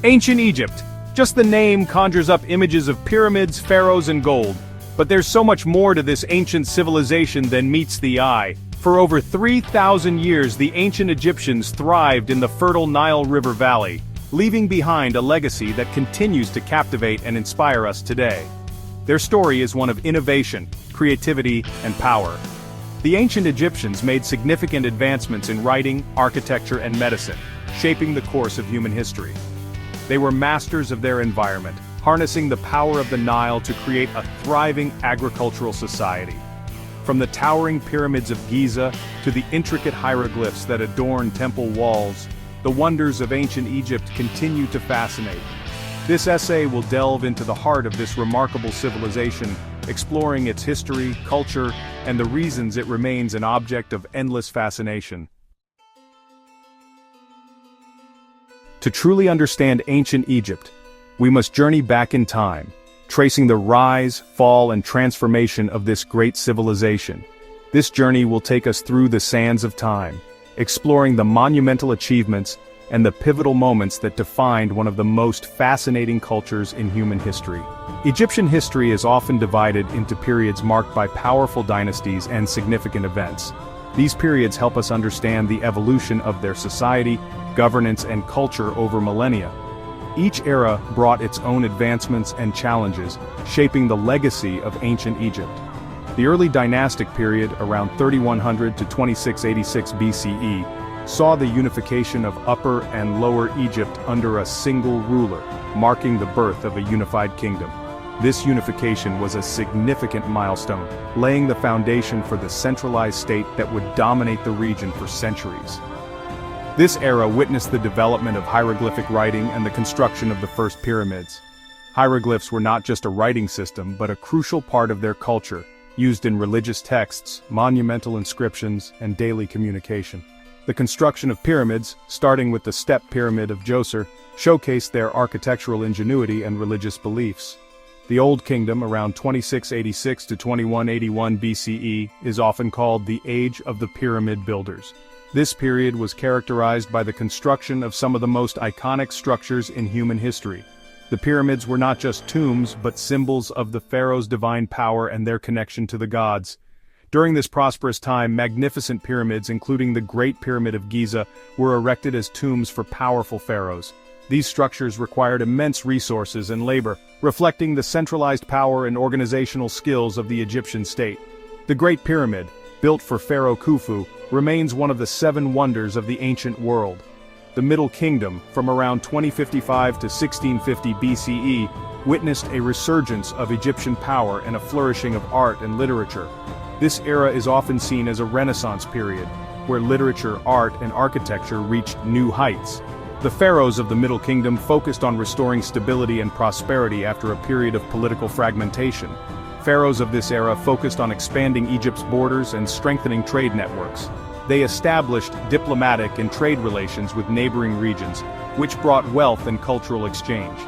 Ancient Egypt. Just the name conjures up images of pyramids, pharaohs, and gold. But there's so much more to this ancient civilization than meets the eye. For over 3,000 years, the ancient Egyptians thrived in the fertile Nile River Valley, leaving behind a legacy that continues to captivate and inspire us today. Their story is one of innovation, creativity, and power. The ancient Egyptians made significant advancements in writing, architecture, and medicine, shaping the course of human history. They were masters of their environment, harnessing the power of the Nile to create a thriving agricultural society. From the towering pyramids of Giza to the intricate hieroglyphs that adorn temple walls, the wonders of ancient Egypt continue to fascinate. This essay will delve into the heart of this remarkable civilization, exploring its history, culture, and the reasons it remains an object of endless fascination. To truly understand ancient Egypt, we must journey back in time, tracing the rise, fall, and transformation of this great civilization. This journey will take us through the sands of time, exploring the monumental achievements and the pivotal moments that defined one of the most fascinating cultures in human history. Egyptian history is often divided into periods marked by powerful dynasties and significant events. These periods help us understand the evolution of their society, governance, and culture over millennia. Each era brought its own advancements and challenges, shaping the legacy of ancient Egypt. The early dynastic period, around 3100 to 2686 BCE, saw the unification of Upper and Lower Egypt under a single ruler, marking the birth of a unified kingdom. This unification was a significant milestone, laying the foundation for the centralized state that would dominate the region for centuries. This era witnessed the development of hieroglyphic writing and the construction of the first pyramids. Hieroglyphs were not just a writing system, but a crucial part of their culture, used in religious texts, monumental inscriptions, and daily communication. The construction of pyramids, starting with the Step Pyramid of Djoser, showcased their architectural ingenuity and religious beliefs. The Old Kingdom, around 2686 to 2181 BCE, is often called the Age of the Pyramid Builders. This period was characterized by the construction of some of the most iconic structures in human history. The pyramids were not just tombs, but symbols of the pharaoh's divine power and their connection to the gods. During this prosperous time, magnificent pyramids, including the Great Pyramid of Giza, were erected as tombs for powerful pharaohs. These structures required immense resources and labor, reflecting the centralized power and organizational skills of the Egyptian state. The Great Pyramid, built for Pharaoh Khufu, remains one of the 7 wonders of the ancient world. The Middle Kingdom, from around 2055 to 1650 BCE, witnessed a resurgence of Egyptian power and a flourishing of art and literature. This era is often seen as a Renaissance period, where literature, art, and architecture reached new heights. The pharaohs of the Middle Kingdom focused on restoring stability and prosperity after a period of political fragmentation. Pharaohs of this era focused on expanding Egypt's borders and strengthening trade networks. They established diplomatic and trade relations with neighboring regions, which brought wealth and cultural exchange.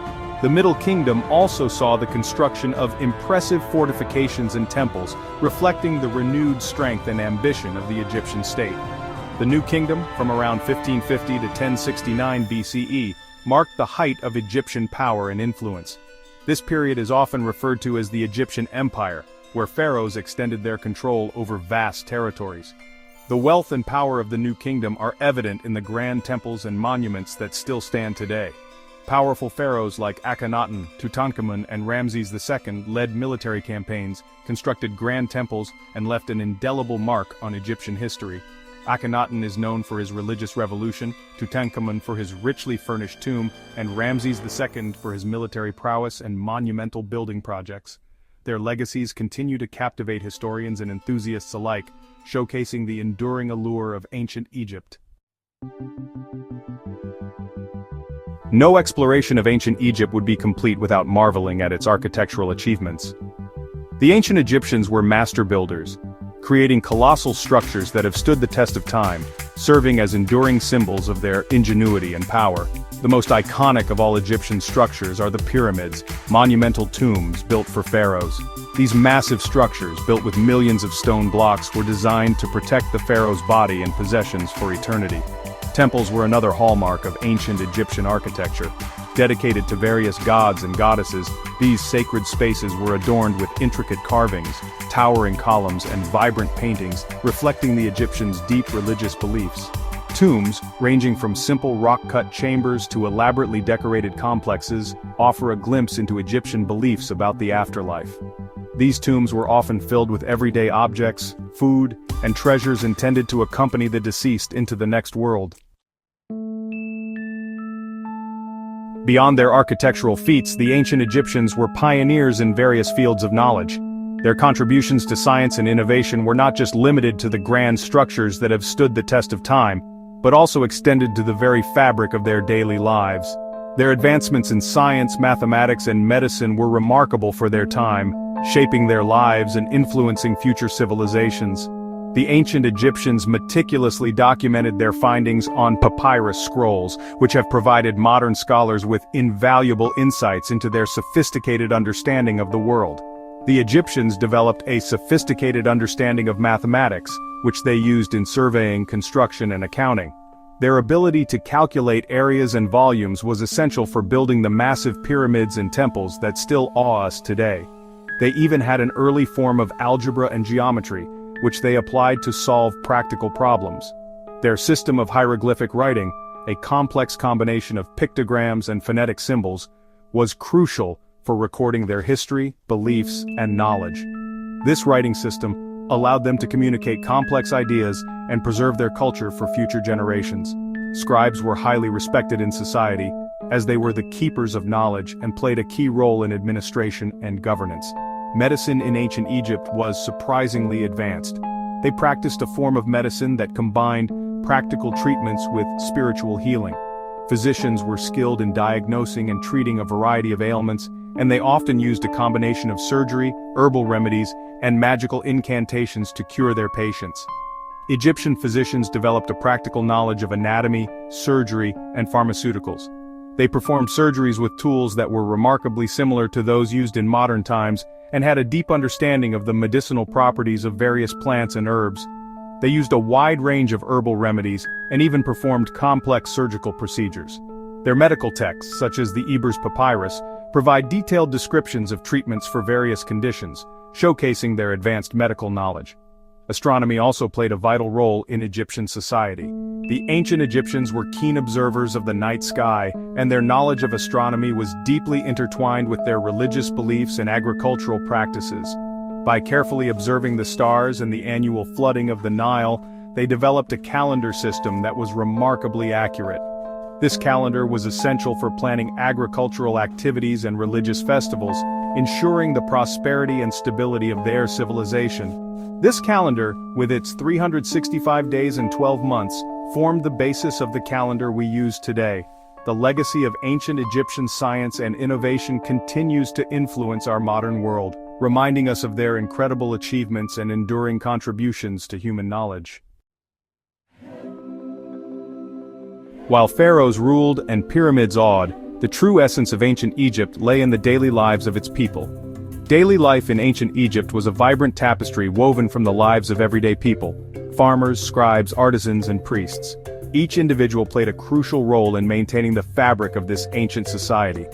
The Middle Kingdom also saw the construction of impressive fortifications and temples, reflecting the renewed strength and ambition of the Egyptian state. The New Kingdom, from around 1550 to 1069 BCE, marked the height of Egyptian power and influence. This period is often referred to as the Egyptian Empire, where pharaohs extended their control over vast territories. The wealth and power of the New Kingdom are evident in the grand temples and monuments that still stand today. Powerful pharaohs like Akhenaten, Tutankhamun, and Ramses II led military campaigns, constructed grand temples, and left an indelible mark on Egyptian history. Akhenaten is known for his religious revolution, Tutankhamun for his richly furnished tomb, and Ramses II for his military prowess and monumental building projects. Their legacies continue to captivate historians and enthusiasts alike, showcasing the enduring allure of ancient Egypt. No exploration of ancient Egypt would be complete without marveling at its architectural achievements. The ancient Egyptians were master builders, creating colossal structures that have stood the test of time, serving as enduring symbols of their ingenuity and power. The most iconic of all Egyptian structures are the pyramids, monumental tombs built for pharaohs. These massive structures, built with millions of stone blocks, were designed to protect the pharaoh's body and possessions for eternity. Temples were another hallmark of ancient Egyptian architecture. Dedicated to various gods and goddesses, these sacred spaces were adorned with intricate carvings, towering columns and vibrant paintings, reflecting the Egyptians' deep religious beliefs. Tombs, ranging from simple rock-cut chambers to elaborately decorated complexes, offer a glimpse into Egyptian beliefs about the afterlife. These tombs were often filled with everyday objects, food, and treasures intended to accompany the deceased into the next world. Beyond their architectural feats, the ancient Egyptians were pioneers in various fields of knowledge. Their contributions to science and innovation were not just limited to the grand structures that have stood the test of time, but also extended to the very fabric of their daily lives. Their advancements in science, mathematics, and medicine were remarkable for their time, shaping their lives and influencing future civilizations. The ancient Egyptians meticulously documented their findings on papyrus scrolls, which have provided modern scholars with invaluable insights into their sophisticated understanding of the world. The Egyptians developed a sophisticated understanding of mathematics, which they used in surveying, construction, and accounting. Their ability to calculate areas and volumes was essential for building the massive pyramids and temples that still awe us today. They even had an early form of algebra and geometry, which they applied to solve practical problems. Their system of hieroglyphic writing, a complex combination of pictograms and phonetic symbols, was crucial for recording their history, beliefs, and knowledge. This writing system allowed them to communicate complex ideas and preserve their culture for future generations. Scribes were highly respected in society, as they were the keepers of knowledge and played a key role in administration and governance. Medicine in ancient Egypt was surprisingly advanced. They practiced a form of medicine that combined practical treatments with spiritual healing. Physicians were skilled in diagnosing and treating a variety of ailments, and they often used a combination of surgery, herbal remedies, and magical incantations to cure their patients. Egyptian physicians developed a practical knowledge of anatomy, surgery, and pharmaceuticals. They performed surgeries with tools that were remarkably similar to those used in modern times, and had a deep understanding of the medicinal properties of various plants and herbs. They used a wide range of herbal remedies, and even performed complex surgical procedures. Their medical texts, such as the Ebers Papyrus, provide detailed descriptions of treatments for various conditions, showcasing their advanced medical knowledge. Astronomy also played a vital role in Egyptian society. The ancient Egyptians were keen observers of the night sky, and their knowledge of astronomy was deeply intertwined with their religious beliefs and agricultural practices. By carefully observing the stars and the annual flooding of the Nile, they developed a calendar system that was remarkably accurate. This calendar was essential for planning agricultural activities and religious festivals, ensuring the prosperity and stability of their civilization. This calendar, with its 365 days and 12 months, formed the basis of the calendar we use today. The legacy of ancient Egyptian science and innovation continues to influence our modern world, reminding us of their incredible achievements and enduring contributions to human knowledge. While pharaohs ruled and pyramids awed, the true essence of ancient Egypt lay in the daily lives of its people. Daily life in ancient Egypt was a vibrant tapestry woven from the lives of everyday people: farmers, scribes, artisans, and priests. Each individual played a crucial role in maintaining the fabric of this ancient society.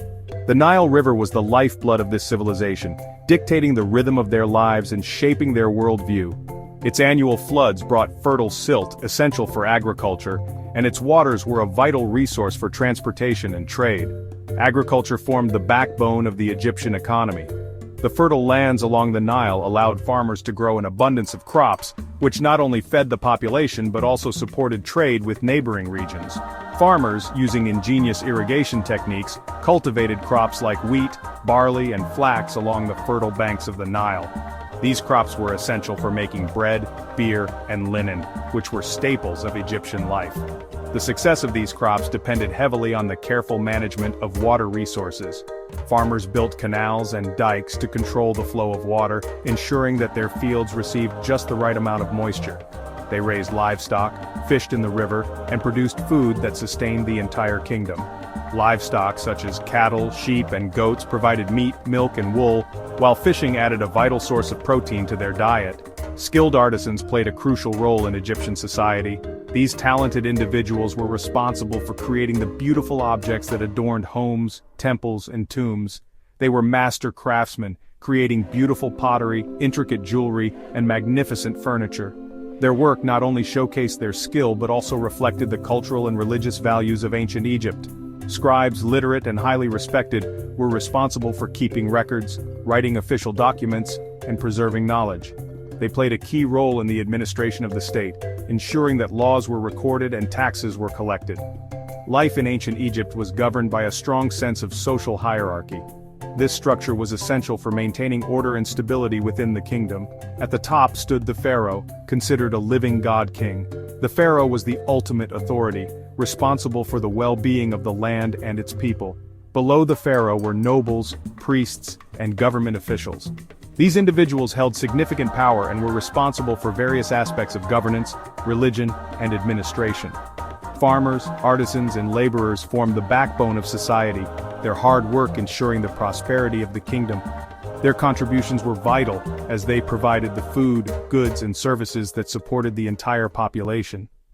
The Nile River was the lifeblood of this civilization, dictating the rhythm of their lives and shaping their worldview. Its annual floods brought fertile silt, essential for agriculture, and its waters were a vital resource for transportation and trade. Agriculture formed the backbone of the Egyptian economy. The fertile lands along the Nile allowed farmers to grow an abundance of crops, which not only fed the population but also supported trade with neighboring regions. Farmers, using ingenious irrigation techniques, cultivated crops like wheat, barley, and flax along the fertile banks of the Nile. These crops were essential for making bread, beer, and linen, which were staples of Egyptian life. The success of these crops depended heavily on the careful management of water resources. Farmers built canals and dikes to control the flow of water, ensuring that their fields received just the right amount of moisture. They raised livestock, fished in the river, and produced food that sustained the entire kingdom. Livestock such as cattle, sheep, and goats provided meat, milk, and wool, while fishing added a vital source of protein to their diet. Skilled artisans played a crucial role in Egyptian society. These talented individuals were responsible for creating the beautiful objects that adorned homes, temples, and tombs. They were master craftsmen, creating beautiful pottery, intricate jewelry, and magnificent furniture. Their work not only showcased their skill but also reflected the cultural and religious values of ancient Egypt. Scribes, literate and highly respected, were responsible for keeping records, writing official documents, and preserving knowledge. They played a key role in the administration of the state, ensuring that laws were recorded and taxes were collected. Life in ancient Egypt was governed by a strong sense of social hierarchy. This structure was essential for maintaining order and stability within the kingdom. At the top stood the pharaoh, considered a living god-king. The pharaoh was the ultimate authority, responsible for the well-being of the land and its people. Below the pharaoh were nobles, priests, and government officials. These individuals held significant power and were responsible for various aspects of governance, religion, and administration. Farmers, artisans, and laborers formed the backbone of society, their hard work ensuring the prosperity of the kingdom. Their contributions were vital, as they provided the food, goods, and services that supported the entire population.